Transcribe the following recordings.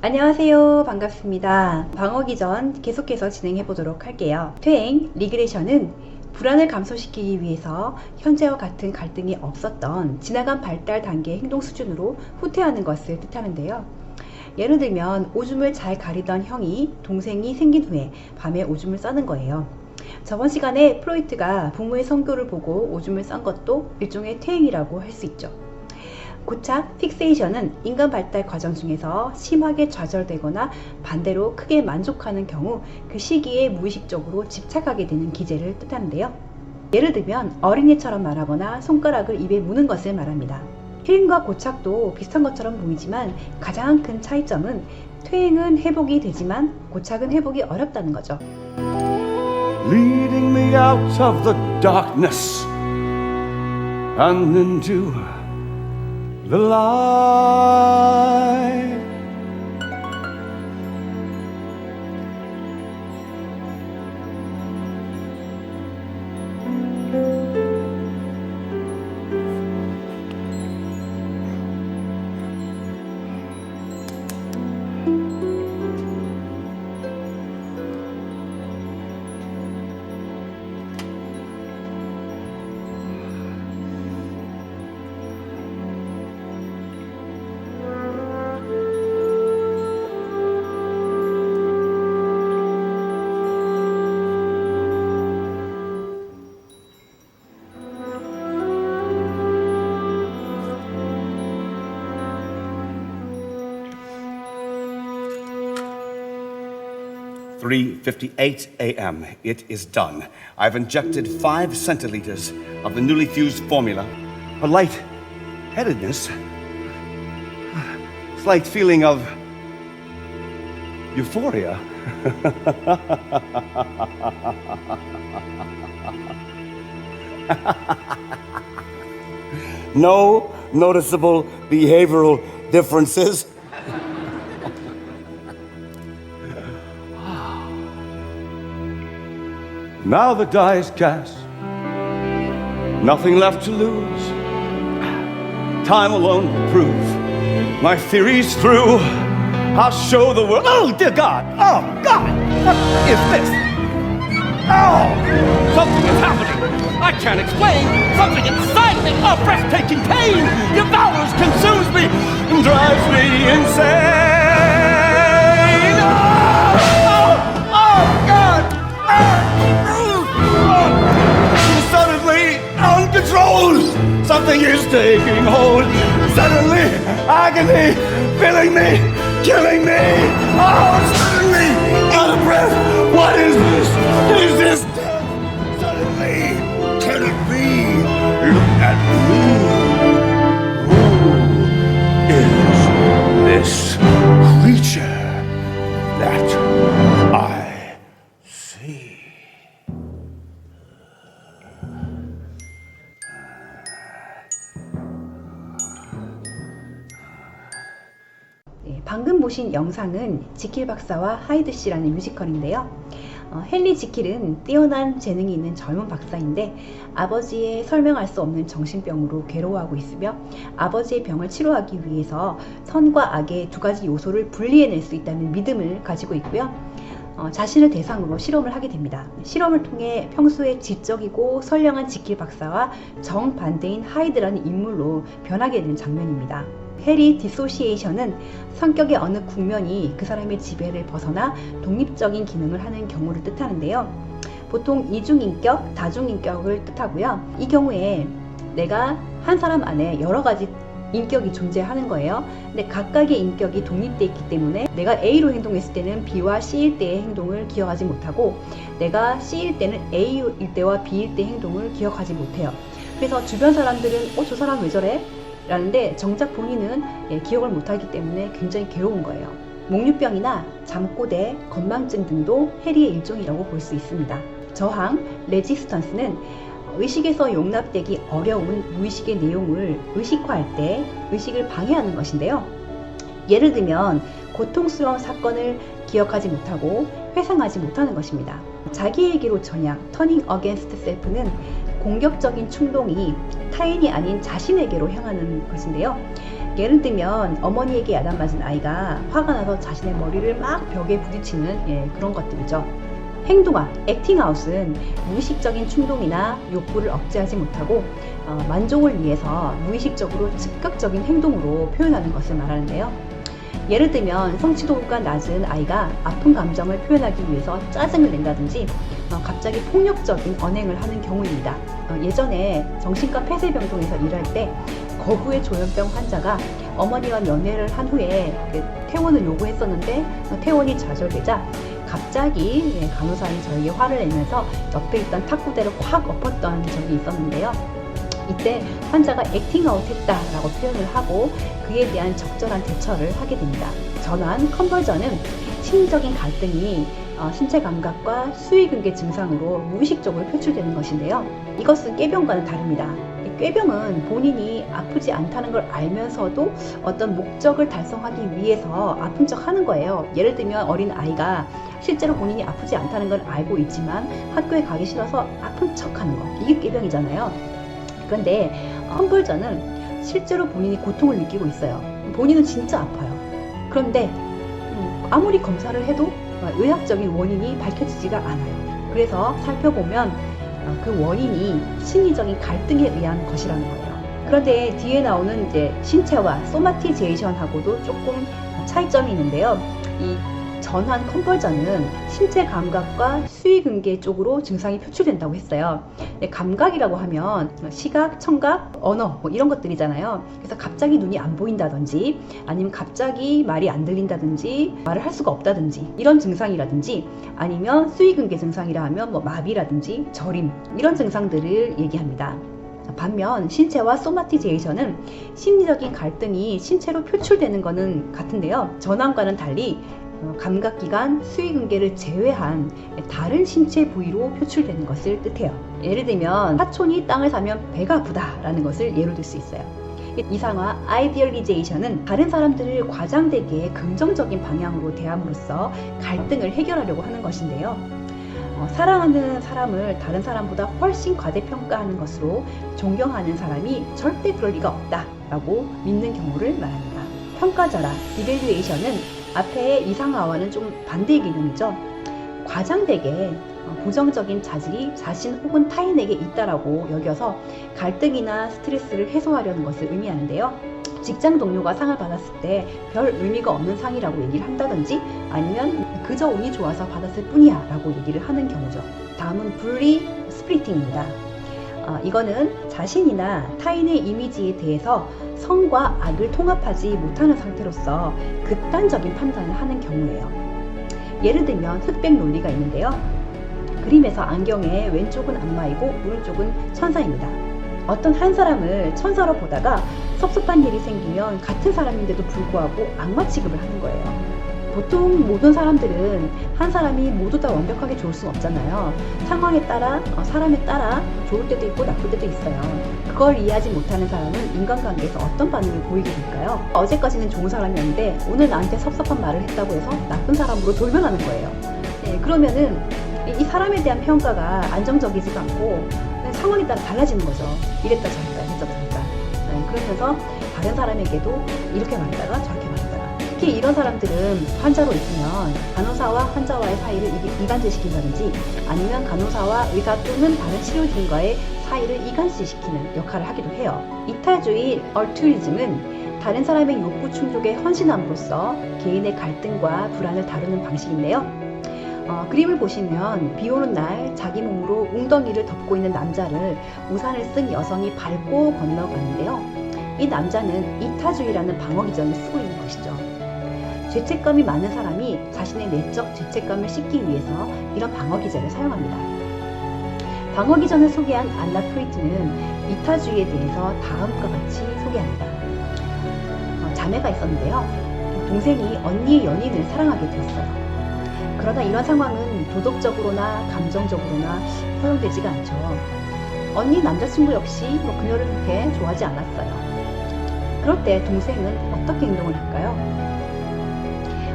안녕하세요. 반갑습니다. 방어기 전 계속해서 진행해 보도록 할게요. 퇴행, 리그레션은 불안을 감소시키기 위해서 현재와 같은 갈등이 없었던 지나간 발달 단계의 행동 수준으로 후퇴하는 것을 뜻하는데요. 예를 들면 오줌을 잘 가리던 형이 동생이 생긴 후에 밤에 오줌을 싸는 거예요. 저번 시간에 프로이트가 부모의 성교를 보고 오줌을 싼 것도 일종의 퇴행이라고 할 수 있죠. 고착, 픽세이션은 인간 발달 과정 중에서 심하게 좌절되거나 반대로 크게 만족하는 경우 그 시기에 무의식적으로 집착하게 되는 기제를 뜻하는데요. 예를 들면 어린애처럼 말하거나 손가락을 입에 무는 것을 말합니다. 퇴행과 고착도 비슷한 것처럼 보이지만 가장 큰 차이점은 퇴행은 회복이 되지만 고착은 회복이 어렵다는 거죠. Leading me out of the darkness and into the light. (3:58 a.m.) It is done. I've injected 5 centiliters of the newly fused formula. A light-headedness, slight feeling of euphoria. No noticeable behavioral differences. Now the die is cast, nothing left to lose. Time alone will prove my theories through. I'll show the world. Oh, dear God! Oh, God! What is this? Oh! Something is happening! I can't explain! Something inside me, a breathtaking pain, devours, consumes me, and drives me insane! Oh! Oh, God! Suddenly, uncontrolled, something is taking hold. Suddenly, agony, filling me, killing me. Oh, suddenly, out of breath. What is this? Is this death? Suddenly, can it be? Look at me. Who is this creature that I see? 방금 보신 영상은 지킬 박사와 하이드 씨라는 뮤지컬인데요. 헨리 지킬은 뛰어난 재능이 있는 젊은 박사인데 아버지의 설명할 수 없는 정신병으로 괴로워하고 있으며 아버지의 병을 치료하기 위해서 선과 악의 두 가지 요소를 분리해낼 수 있다는 믿음을 가지고 있고요. 자신을 대상으로 실험을 하게 됩니다. 실험을 통해 평소에 지적이고 선량한 지킬 박사와 정반대인 하이드라는 인물로 변하게 되는 장면입니다. 해리 디소시에이션은 성격의 어느 국면이 그 사람의 지배를 벗어나 독립적인 기능을 하는 경우를 뜻하는데요. 보통 이중인격, 다중인격을 뜻하고요. 이 경우에 내가 한 사람 안에 여러 가지 인격이 존재하는 거예요. 근데 각각의 인격이 독립되어 있기 때문에 내가 A로 행동했을 때는 B와 C일 때의 행동을 기억하지 못하고 내가 C일 때는 A일 때와 B일 때의 행동을 기억하지 못해요. 그래서 주변 사람들은 저 사람 왜 저래? 라는데 정작 본인은 기억을 못하기 때문에 굉장히 괴로운 거예요. 목류병이나 잠꼬대, 건망증 등도 해리의 일종이라고 볼 수 있습니다. 저항, 레지스턴스는 의식에서 용납되기 어려운 무의식의 내용을 의식화할 때 의식을 방해하는 것인데요. 예를 들면 고통스러운 사건을 기억하지 못하고 회상하지 못하는 것입니다. 자기에게로 전향, turning against self는 공격적인 충동이 타인이 아닌 자신에게로 향하는 것인데요. 예를 들면 어머니에게 야단맞은 아이가 화가 나서 자신의 머리를 막 벽에 부딪히는 그런 것들이죠. 행동화, 액팅아웃은 무의식적인 충동이나 욕구를 억제하지 못하고 만족을 위해서 무의식적으로 즉각적인 행동으로 표현하는 것을 말하는데요. 예를 들면 성취도가 낮은 아이가 아픈 감정을 표현하기 위해서 짜증을 낸다든지 갑자기 폭력적인 언행을 하는 경우입니다. 예전에 정신과 폐쇄병동에서 일할 때 거부의 조현병 환자가 어머니와 연애를 한 후에 퇴원을 요구했었는데 퇴원이 좌절되자 갑자기 간호사인 저에게 화를 내면서 옆에 있던 탁구대를 확 엎었던 적이 있었는데요. 이때 환자가 액팅아웃 했다라고 표현을 하고 그에 대한 적절한 대처를 하게 됩니다. 전환, 컨버전은 심리적인 갈등이 신체 감각과 수위근개 증상으로 무의식적으로 표출되는 것인데요. 이것은 꾀병과는 다릅니다. 꾀병은 본인이 아프지 않다는 걸 알면서도 어떤 목적을 달성하기 위해서 아픈 척 하는 거예요. 예를 들면 어린 아이가 실제로 본인이 아프지 않다는 걸 알고 있지만 학교에 가기 싫어서 아픈 척 하는 거. 이게 꾀병이잖아요. 그런데 컨버전은 실제로 본인이 고통을 느끼고 있어요. 본인은 진짜 아파요. 그런데 아무리 검사를 해도 의학적인 원인이 밝혀지지가 않아요. 그래서 살펴보면 그 원인이 심리적인 갈등에 의한 것이라는 거예요. 그런데 뒤에 나오는 이제 신체와 소마티제이션하고도 조금 차이점이 있는데요. 이 전환 컨버전은 신체 감각과 수위근개 쪽으로 증상이 표출된다고 했어요. 감각이라고 하면 시각, 청각, 언어 이런 것들이잖아요. 그래서 갑자기 눈이 안 보인다든지 아니면 갑자기 말이 안 들린다든지 말을 할 수가 없다든지 이런 증상이라든지 아니면 수위근개 증상이라 하면 마비라든지 저림 이런 증상들을 얘기합니다. 반면 신체와 소마티제이션은 심리적인 갈등이 신체로 표출되는 것은 같은데요. 전환과는 달리 감각기관, 수위근개를 제외한 다른 신체 부위로 표출되는 것을 뜻해요. 예를 들면 사촌이 땅을 사면 배가 아프다라는 것을 예로 들 수 있어요. 이상화, 아이디얼리제이션은 다른 사람들을 과장되게 긍정적인 방향으로 대함으로써 갈등을 해결하려고 하는 것인데요. 사랑하는 사람을 다른 사람보다 훨씬 과대평가하는 것으로 존경하는 사람이 절대 그럴 리가 없다라고 믿는 경우를 말합니다. 평가절하, 이밸류에이션은 앞에 이상화와는 좀 반대의 개념이죠. 과장되게 부정적인 자질이 자신 혹은 타인에게 있다라고 여겨서 갈등이나 스트레스를 해소하려는 것을 의미하는데요. 직장 동료가 상을 받았을 때 별 의미가 없는 상이라고 얘기를 한다든지 아니면 그저 운이 좋아서 받았을 뿐이야 라고 얘기를 하는 경우죠. 다음은 분리 스플리팅입니다. 이거는 자신이나 타인의 이미지에 대해서 선과 악을 통합하지 못하는 상태로서 극단적인 판단을 하는 경우예요. 예를 들면 흑백 논리가 있는데요. 그림에서 안경의 왼쪽은 악마이고 오른쪽은 천사입니다. 어떤 한 사람을 천사로 보다가 섭섭한 일이 생기면 같은 사람인데도 불구하고 악마 취급을 하는 거예요. 보통 모든 사람들은 한 사람이 모두 다 완벽하게 좋을 수는 없잖아요. 상황에 따라, 사람에 따라 좋을 때도 있고 나쁠 때도 있어요. 그걸 이해하지 못하는 사람은 인간관계에서 어떤 반응을 보이게 될까요? 어제까지는 좋은 사람이었는데 오늘 나한테 섭섭한 말을 했다고 해서 나쁜 사람으로 돌변하는 거예요. 그러면은 이 사람에 대한 평가가 안정적이지도 않고 상황에 따라 달라지는 거죠. 이랬다 저랬다 했다 저랬다. 그러면서 다른 사람에게도 이렇게 말했다가 저렇게 말했다가 특히 이런 사람들은 환자로 있으면 간호사와 환자와의 사이를 이간질시킨다든지 아니면 간호사와 의사 또는 다른 치료진과의 사이를 이간질시키는 역할을 하기도 해요. 이타주의 얼투리즘은 다른 사람의 욕구 충족에 헌신함으로써 개인의 갈등과 불안을 다루는 방식인데요. 그림을 보시면 비 오는 날 자기 몸으로 웅덩이를 덮고 있는 남자를 우산을 쓴 여성이 밟고 건너가는데요. 이 남자는 이타주의라는 방어기전을 쓰고 있는 것이죠. 죄책감이 많은 사람이 자신의 내적 죄책감을 씻기 위해서 이런 방어기전을 사용합니다. 방어기전을 소개한 안나 프리트는 이타주의에 대해서 다음과 같이 소개합니다. 자매가 있었는데요. 동생이 언니의 연인을 사랑하게 되었어요. 그러나 이런 상황은 도덕적으로나 감정적으로나 허용되지가 않죠. 언니 남자친구 역시 그녀를 그렇게 좋아하지 않았어요. 그럴 때 동생은 어떻게 행동을 할까요?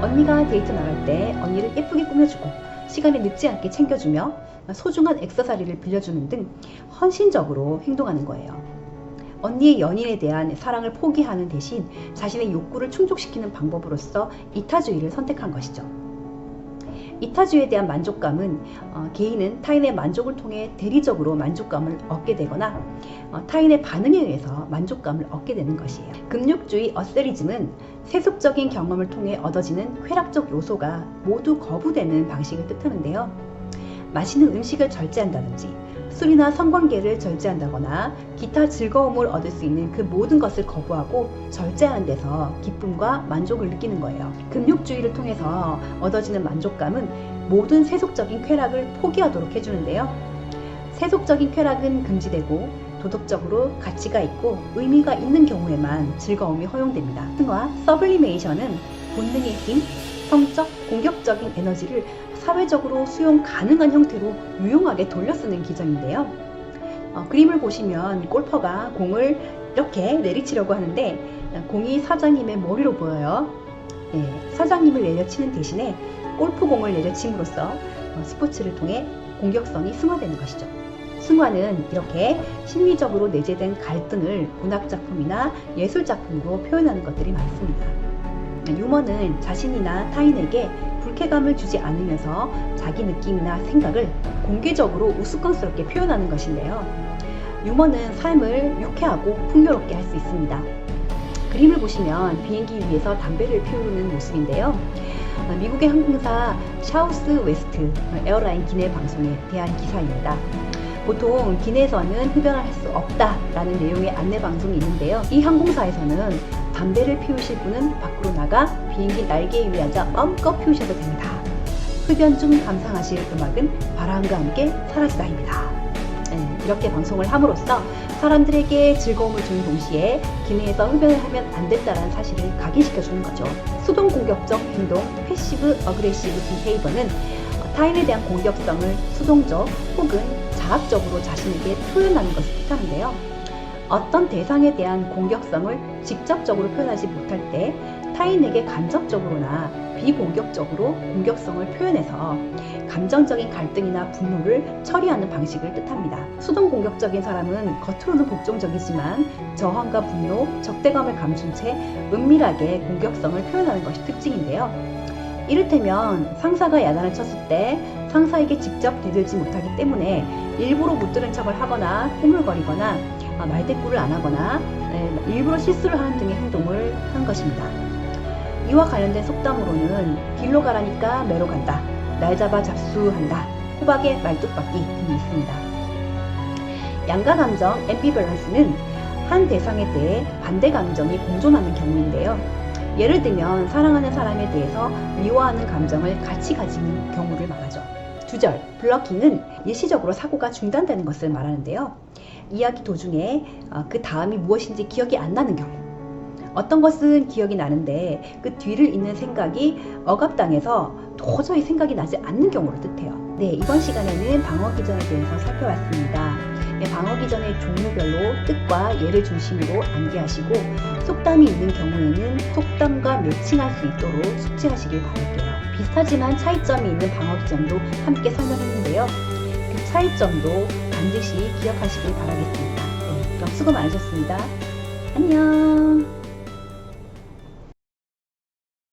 언니가 데이트 나갈 때 언니를 예쁘게 꾸며주고 시간에 늦지 않게 챙겨주며 소중한 액세서리를 빌려주는 등 헌신적으로 행동하는 거예요. 언니의 연인에 대한 사랑을 포기하는 대신 자신의 욕구를 충족시키는 방법으로서 이타주의를 선택한 것이죠. 이타주의에 대한 만족감은 개인은 타인의 만족을 통해 대리적으로 만족감을 얻게 되거나 타인의 반응에 의해서 만족감을 얻게 되는 것이에요. 금욕주의 어세리즘은 세속적인 경험을 통해 얻어지는 쾌락적 요소가 모두 거부되는 방식을 뜻하는데요. 맛있는 음식을 절제한다든지 술이나 성관계를 절제한다거나 기타 즐거움을 얻을 수 있는 그 모든 것을 거부하고 절제하는 데서 기쁨과 만족을 느끼는 거예요. 금욕주의를 통해서 얻어지는 만족감은 모든 세속적인 쾌락을 포기하도록 해주는데요. 세속적인 쾌락은 금지되고 도덕적으로 가치가 있고 의미가 있는 경우에만 즐거움이 허용됩니다. 승화, 서블리메이션은 본능의 힘, 성적, 공격적인 에너지를 사회적으로 수용 가능한 형태로 유용하게 돌려 쓰는 기전인데요. 그림을 보시면 골퍼가 공을 이렇게 내리치려고 하는데 공이 사장님의 머리로 보여요. 사장님을 내려치는 대신에 골프공을 내려침으로써 스포츠를 통해 공격성이 승화되는 것이죠. 승화는 이렇게 심리적으로 내재된 갈등을 문학작품이나 예술작품으로 표현하는 것들이 많습니다. 유머는 자신이나 타인에게 불쾌감을 주지 않으면서 자기 느낌이나 생각을 공개적으로 우스꽝스럽게 표현하는 것인데요. 유머는 삶을 유쾌하고 풍요롭게 할 수 있습니다. 그림을 보시면 비행기 위에서 담배를 피우는 모습인데요. 미국의 항공사 샤우스 웨스트 에어라인 기내 방송에 대한 기사입니다. 보통 기내에서는 흡연을 할 수 없다라는 내용의 안내 방송이 있는데요. 이 항공사에서는 담배를 피우실 분은 밖으로 나가 비행기 날개 위에 앉아 마음껏 피우셔도 됩니다. 흡연 중 감상하실 음악은 바람과 함께 사라지다입니다. 이렇게 방송을 함으로써 사람들에게 즐거움을 주는 동시에 기내에서 흡연을 하면 안 된다는 사실을 각인시켜주는 거죠. 수동 공격적 행동, 패시브 어그레시브 비헤이버는 타인에 대한 공격성을 수동적 혹은 자학적으로 자신에게 표현하는 것을 뜻하는데요. 어떤 대상에 대한 공격성을 직접적으로 표현하지 못할 때 타인에게 간접적으로나 비공격적으로 공격성을 표현해서 감정적인 갈등이나 분노를 처리하는 방식을 뜻합니다. 수동 공격적인 사람은 겉으로는 복종적이지만 저항과 분노, 적대감을 감춘 채 은밀하게 공격성을 표현하는 것이 특징인데요. 이를테면 상사가 야단을 쳤을 때 상사에게 직접 대들지 못하기 때문에 일부러 못 들은 척을 하거나 꾸물거리거나 말대꾸를 안 하거나 일부러 실수를 하는 등의 행동을 한 것입니다. 이와 관련된 속담으로는 길로 가라니까 매로 간다, 날 잡아 잡수한다, 호박의 말뚝박기 등이 있습니다. 양가 감정 앰비밸런스는 한 대상에 대해 반대 감정이 공존하는 경우인데요. 예를 들면 사랑하는 사람에 대해서 미워하는 감정을 같이 가지는 경우를 말하죠. 두절, 블러킹은 일시적으로 사고가 중단되는 것을 말하는데요. 이야기 도중에 그 다음이 무엇인지 기억이 안 나는 경우, 어떤 것은 기억이 나는데 그 뒤를 잇는 생각이 억압당해서 도저히 생각이 나지 않는 경우를 뜻해요. 이번 시간에는 방어기전에 대해서 살펴봤습니다. 방어기전의 종류별로 뜻과 예를 중심으로 암기하시고 속담이 있는 경우에는 속담과 매칭할 수 있도록 숙지하시길 바랄게요. 비슷하지만 차이점이 있는 방어기전도 함께 설명했는데요. 그 차이점도 반드시 기억하시길 바라겠습니다. 그럼 수고 많으셨습니다. 안녕.